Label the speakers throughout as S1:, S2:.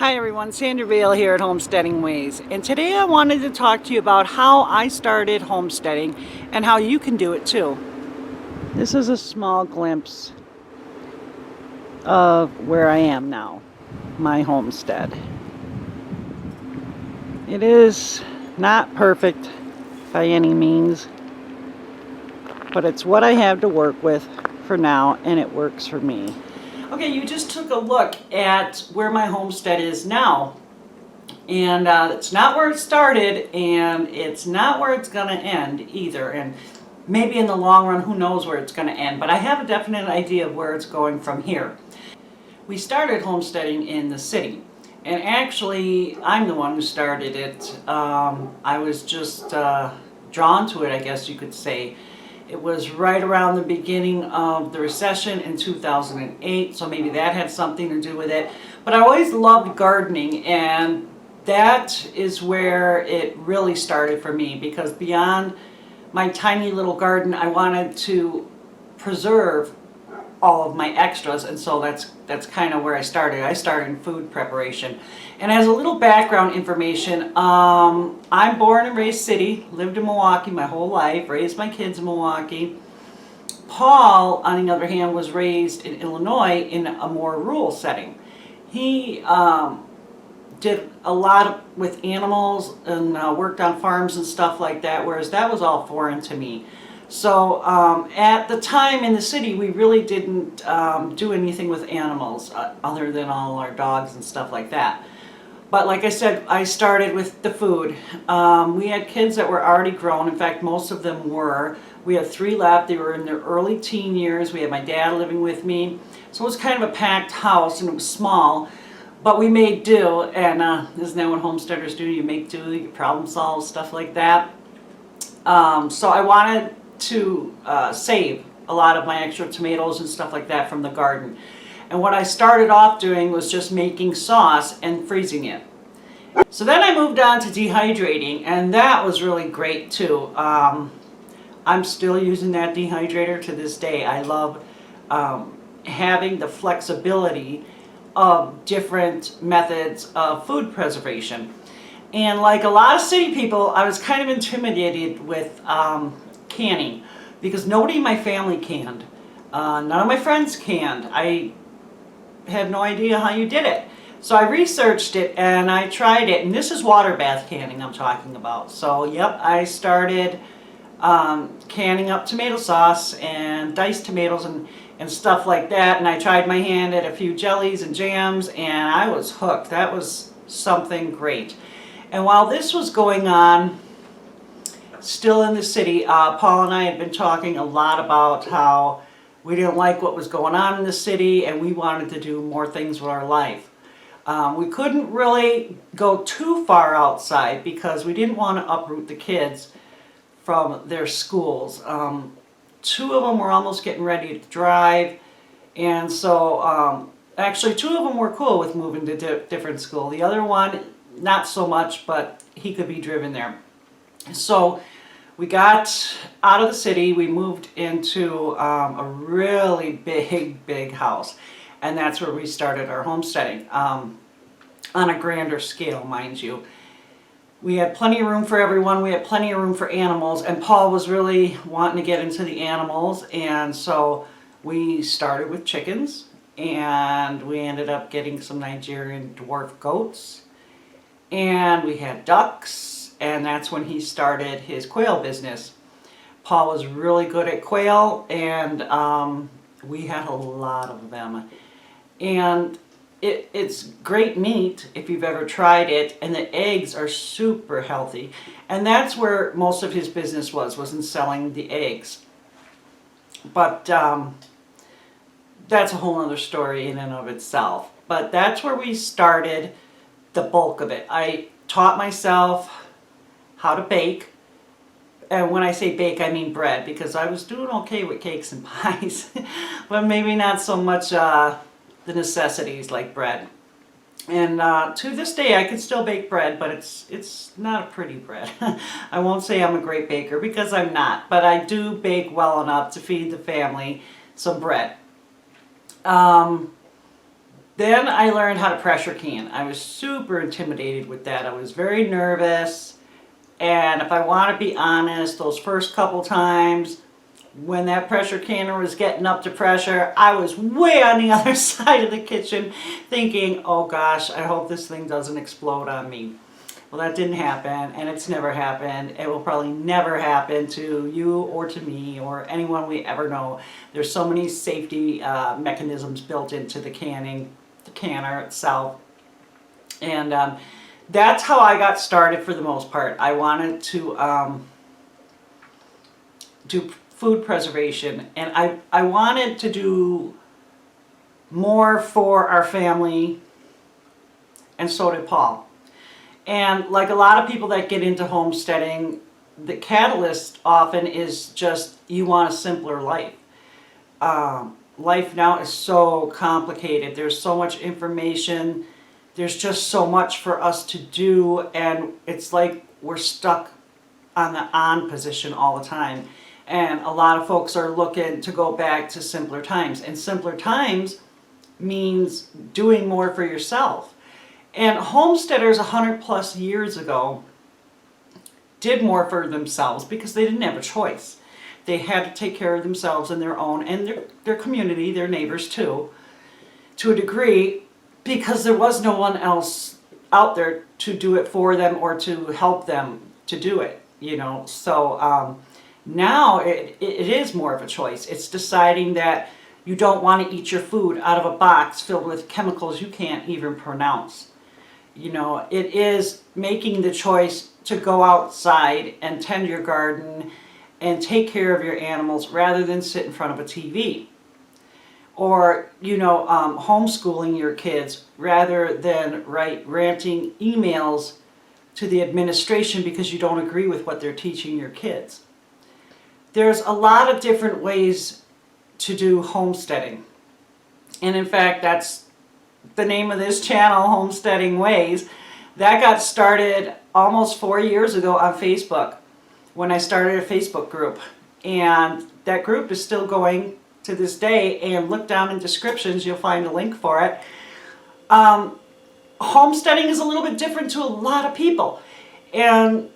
S1: Hi everyone, Sandra Vale here at Homesteading Ways, and today I wanted to talk to you about how I started homesteading and how you can do it too. This is a small glimpse of where I am now, my homestead. It is not perfect by any means, but it's what I have to work with for now, and it works for me. Okay, you just took a look at where my homestead is now. And it's not where it started, and it's not where it's going to end either. And maybe in the long run, who knows where it's going to end. But I have a definite idea of where it's going from here. We started homesteading in the city. And actually, I'm the one who started it. I was just drawn to it, I guess you could say. It was right around the beginning of the recession in 2008, so maybe that had something to do with it. But I always loved gardening, and that is where it really started for me, because beyond my tiny little garden, I wanted to preserve all of my extras, and so that's kind of where I started. I started in food preparation. And as a little background information, I'm born and raised city, lived in Milwaukee my whole life, raised my kids in Milwaukee. Paul, on the other hand, was raised in Illinois in a more rural setting. He did a lot with animals and worked on farms and stuff like that, whereas that was all foreign to me. So at the time in the city, we really didn't do anything with animals other than all our dogs and stuff like that. But like I said, I started with the food. We had kids that were already grown. In fact, most of them were. We had 3 left. They were in their early teen years. We had my dad living with me. So it was kind of a packed house, and it was small. But we made do, and isn't that what homesteaders do? You make do, you problem solve, stuff like that. So I wanted to save a lot of my extra tomatoes and stuff like that from the garden. And what I started off doing was just making sauce and freezing it. So then I moved on to dehydrating, and that was really great too. I'm still using that dehydrator to this day. I love having the flexibility of different methods of food preservation. And like a lot of city people, I was kind of intimidated with canning, because nobody in my family canned. None of my friends canned. I had no idea how you did it. So I researched it and I tried it, and this is water bath canning I'm talking about. So yep, I started canning up tomato sauce and diced tomatoes and stuff like that, and I tried my hand at a few jellies and jams, and I was hooked. That was something great. And while this was going on, still in the city, Paul and I had been talking a lot about how we didn't like what was going on in the city, and we wanted to do more things with our life. We couldn't really go too far outside because we didn't want to uproot the kids from their schools. 2 of them were almost getting ready to drive, and so actually 2 of them were cool with moving to different school. The other one, not so much, but he could be driven there. So we got out of the city. We moved into a really big house, and that's where we started our homesteading, on a grander scale, mind you. We had plenty of room for everyone. We had plenty of room for animals, and Paul was really wanting to get into the animals, and so we started with chickens, and we ended up getting some Nigerian dwarf goats, and we had ducks, and that's when he started his quail business. Paul was really good at quail, and we had a lot of them. And it's great meat if you've ever tried it, and the eggs are super healthy. And that's where most of his business was in selling the eggs. But that's a whole other story in and of itself. But that's where we started the bulk of it. I taught myself how to bake. And when I say bake, I mean bread, because I was doing okay with cakes and pies, but maybe not so much the necessities like bread. And to this day, I can still bake bread, but it's not a pretty bread. I won't say I'm a great baker, because I'm not, but I do bake well enough to feed the family some bread. Then Then I learned how to pressure can. I was super intimidated with that. I was very nervous. And if I want to be honest, those first couple times when that pressure canner was getting up to pressure, I was way on the other side of the kitchen thinking, oh gosh, I hope this thing doesn't explode on me. Well, that didn't happen, and it's never happened. It will probably never happen to you or to me or anyone we ever know. There's so many safety mechanisms built into the canner itself. And that's how I got started for the most part. I wanted to do food preservation, and I wanted to do more for our family, and so did Paul. And like a lot of people that get into homesteading, the catalyst often is just you want a simpler life. Life now is so complicated. There's so much information. There's just so much for us to do, and it's like we're stuck on the on position all the time. And a lot of folks are looking to go back to simpler times. And simpler times means doing more for yourself. And homesteaders 100 plus years ago did more for themselves because they didn't have a choice. They had to take care of themselves and their own and their community, their neighbors too, to a degree, because there was no one else out there to do it for them or to help them to do it, you know. So now it is more of a choice. It's deciding that you don't want to eat your food out of a box filled with chemicals you can't even pronounce. You know, it is making the choice to go outside and tend your garden and take care of your animals rather than sit in front of a TV. Or, you know, homeschooling your kids rather than ranting emails to the administration because you don't agree with what they're teaching your kids. There's a lot of different ways to do homesteading. And in fact, that's the name of this channel, Homesteading Ways. That got started almost 4 years ago on Facebook when I started a Facebook group. And that group is still going to this day, and look down in descriptions, you'll find a link for it. Homesteading is a little bit different to a lot of people. And,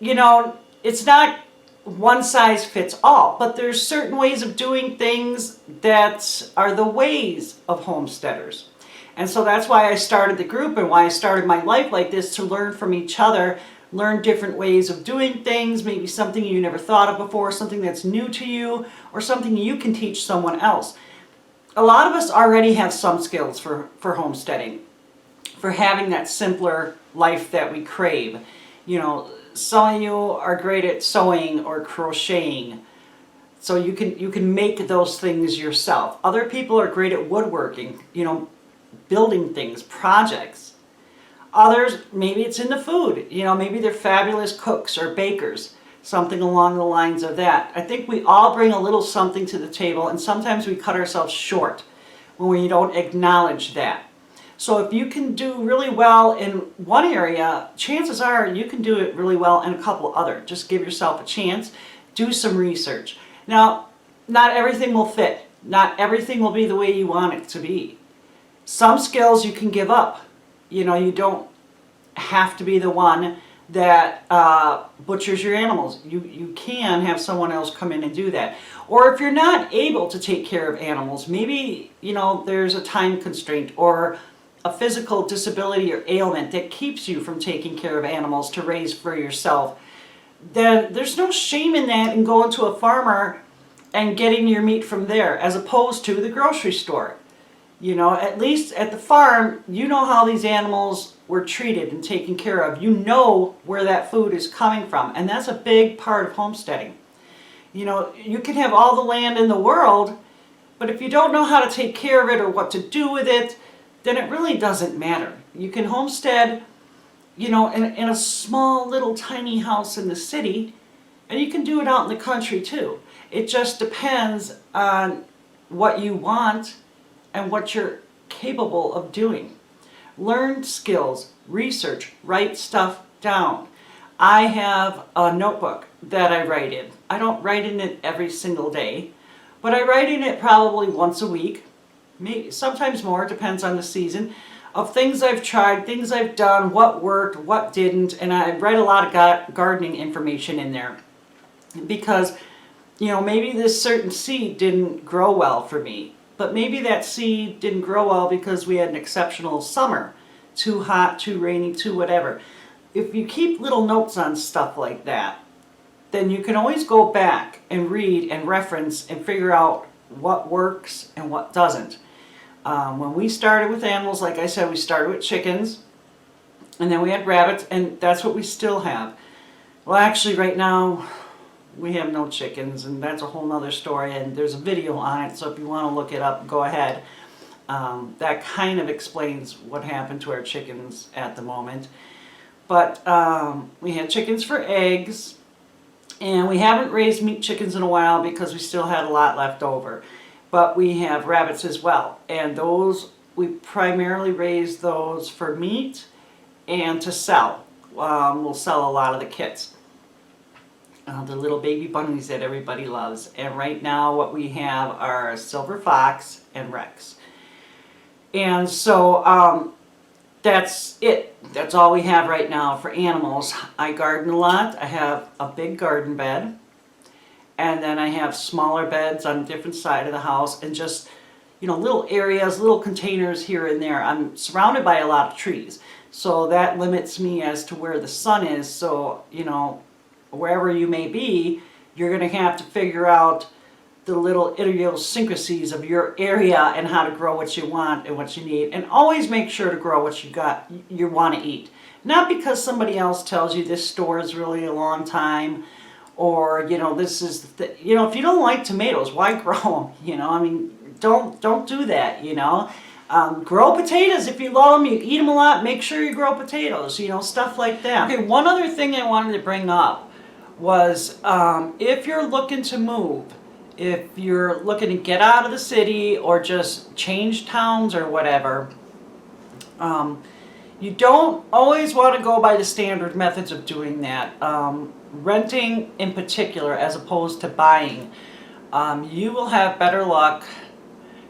S1: you know, it's not one size fits all, but there's certain ways of doing things that are the ways of homesteaders. And so that's why I started the group and why I started my life like this, to learn from each other, learn different ways of doing things, maybe something you never thought of before, something that's new to you, or something you can teach someone else. A lot of us already have some skills for homesteading, for having that simpler life that we crave. You know, some of you are great at sewing or crocheting, so you can make those things yourself. Other people are great at woodworking, you know, building things, projects. Others, maybe it's in the food, you know, maybe they're fabulous cooks or bakers, something along the lines of that. I think we all bring a little something to the table, and sometimes we cut ourselves short when we don't acknowledge that. So if you can do really well in one area, chances are you can do it really well in a couple other. Just give yourself a chance, do some research. Now, not everything will fit. Not everything will be the way you want it to be. Some skills you can give up. You know, you don't have to be the one that butchers your animals. You can have someone else come in and do that. Or if you're not able to take care of animals, maybe, you know, there's a time constraint or a physical disability or ailment that keeps you from taking care of animals to raise for yourself, then there's no shame in that, in going to a farmer and getting your meat from there as opposed to the grocery store. You know, at least at the farm, you know how these animals were treated and taken care of. You know where that food is coming from, and that's a big part of homesteading. You know, you can have all the land in the world, but if you don't know how to take care of it or what to do with it, then it really doesn't matter. You can homestead, you know, in a small little tiny house in the city, and you can do it out in the country too. It just depends on what you want and what you're capable of doing. Learn skills, research, write stuff down. I have a notebook that I write in. I don't write in it every single day, but I write in it probably once a week. sometimes more, it depends on the season, of things I've tried, things I've done, what worked, what didn't, and I write a lot of gardening information in there because, you know, maybe this certain seed didn't grow well for me, but maybe that seed didn't grow well because we had an exceptional summer, too hot, too rainy, too whatever. If you keep little notes on stuff like that, then you can always go back and read and reference and figure out what works and what doesn't. When we started with animals, like I said, we started with chickens, and then we had rabbits, and that's what we still have. Well, actually, right now, we have no chickens, and that's a whole nother story, and there's a video on it, so if you want to look it up, go ahead. That kind of explains what happened to our chickens at the moment. But we had chickens for eggs, and we haven't raised meat chickens in a while because we still had a lot left over. But we have rabbits as well, and those, we primarily raise those for meat and to sell. We'll sell a lot of the kits, the little baby bunnies that everybody loves. And right now what we have are silver fox and Rex. And so that's it. That's all we have right now for animals. I garden a lot. I have a big garden bed. And then I have smaller beds on a different side of the house, and just, you know, little areas, little containers here and there. I'm surrounded by a lot of trees, so that limits me as to where the sun is. So, you know, wherever you may be, you're going to have to figure out the little idiosyncrasies of your area and how to grow what you want and what you need. And always make sure to grow what you want to eat. Not because somebody else tells you this store is really a long time, or, you know, this is, you know, if you don't like tomatoes, why grow them? You know, I mean, don't do that, you know. Grow potatoes if you love them, you eat them a lot, make sure you grow potatoes, you know, stuff like that. Okay, one other thing I wanted to bring up was if you're looking to move, if you're looking to get out of the city or just change towns or whatever, you don't always want to go by the standard methods of doing that. Renting in particular, as opposed to buying, you will have better luck.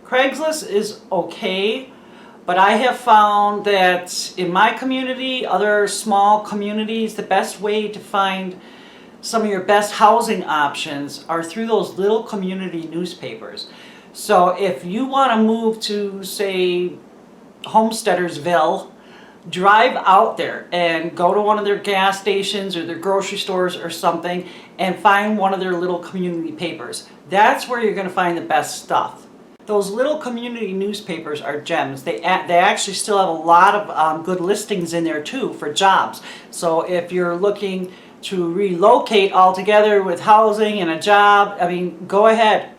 S1: Craigslist is okay, but I have found that in my community, other small communities, the best way to find some of your best housing options are through those little community newspapers. So if you want to move to, say, Homesteadersville, drive out there and go to one of their gas stations or their grocery stores or something and find one of their little community papers. That's where you're going to find the best stuff. Those little community newspapers are gems. They actually still have a lot of good listings in there too for jobs. So if you're looking to relocate altogether with housing and a job, I mean, go ahead.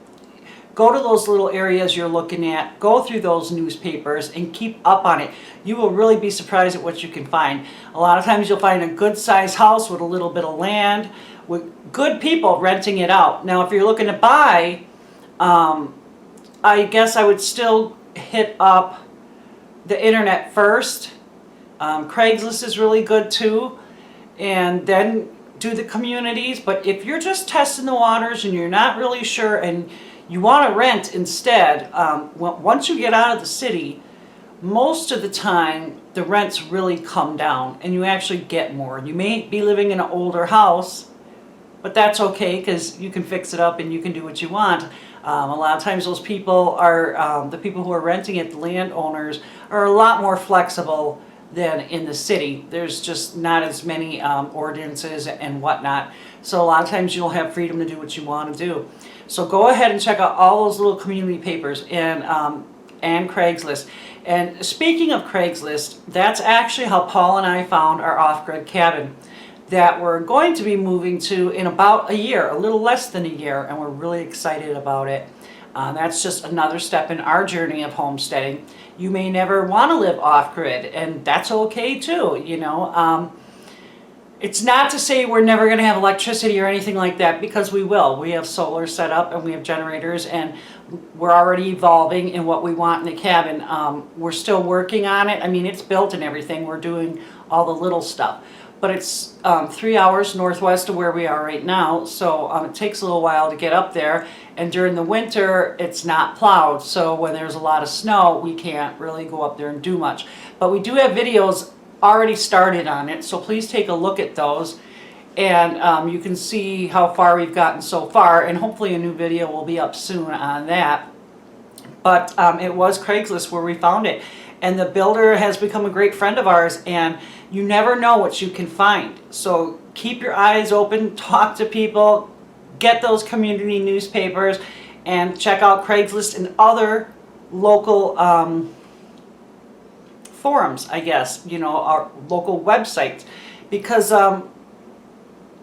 S1: Go to those little areas you're looking at, go through those newspapers and keep up on it. You will really be surprised at what you can find. A lot of times you'll find a good sized house with a little bit of land, with good people renting it out. Now if you're looking to buy, I guess I would still hit up the internet first. Craigslist is really good too, and then do the communities. But if you're just testing the waters and you're not really sure and you want to rent instead, once you get out of the city, most of the time the rents really come down and you actually get more. You may be living in an older house, but that's okay because you can fix it up and you can do what you want. A lot of times those people are, the people who are renting it, the landowners, are a lot more flexible than in the city. There's just not as many ordinances and whatnot. So a lot of times you'll have freedom to do what you want to do. So go ahead and check out all those little community papers and Craigslist. And speaking of Craigslist, that's actually how Paul and I found our off-grid cabin that we're going to be moving to in about a year, a little less than a year, and we're really excited about it. That's just another step in our journey of homesteading. You may never want to live off-grid, and that's okay too, you know. It's not to say we're never going to have electricity or anything like that, because we will. We have solar set up and we have generators, and we're already evolving in what we want in the cabin. We're still working on it. I mean, it's built and everything. We're doing all the little stuff. but it's 3 hours northwest of where we are right now, so it takes a little while to get up there. And during the winter, it's not plowed, so when there's a lot of snow, we can't really go up there and do much. But we do have videos already started on it, so please take a look at those. And you can see how far we've gotten so far, and hopefully a new video will be up soon on that. But it was Craigslist where we found it. And the builder has become a great friend of ours, and you never know what you can find. So keep your eyes open, talk to people, get those community newspapers, and check out Craigslist and other local forums, I guess, you know, our local websites. Because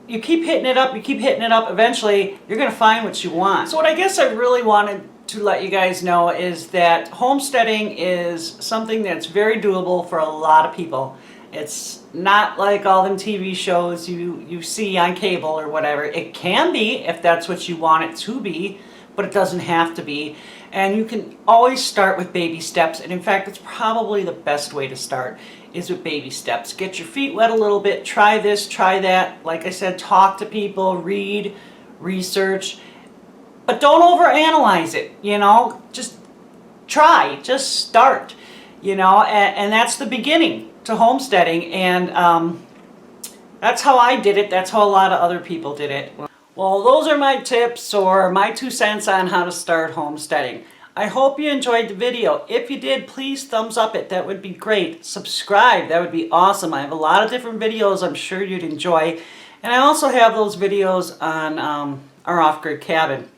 S1: you keep hitting it up, eventually you're going to find what you want. So what I guess I really wanted to let you guys know is that homesteading is something that's very doable for a lot of people. It's not like all them TV shows you see on cable or whatever. It can be if that's what you want it to be, but it doesn't have to be. And you can always start with baby steps. And in fact, it's probably the best way to start is with baby steps. Get your feet wet a little bit. Try this, try that. Like I said, talk to people, read, research. But don't overanalyze it, you know. Just try, just start, you know. And that's the beginning to homesteading. And that's how I did it. That's how a lot of other people did it. Well, those are my tips or my 2 cents on how to start homesteading. I hope you enjoyed the video. If you did, please thumbs up it. That would be great. Subscribe. That would be awesome. I have a lot of different videos I'm sure you'd enjoy. And I also have those videos on our off-grid cabin.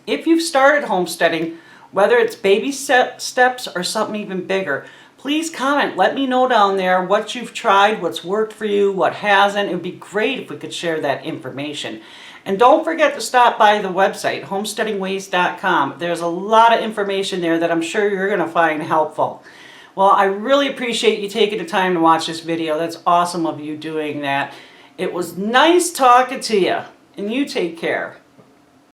S1: If you've started homesteading, whether it's baby steps or something even bigger, please comment. Let me know down there what you've tried, what's worked for you, what hasn't. It would be great if we could share that information. And don't forget to stop by the website, homesteadingways.com. There's a lot of information there that I'm sure you're going to find helpful. Well, I really appreciate you taking the time to watch this video. That's awesome of you doing that. It was nice talking to you, and you take care.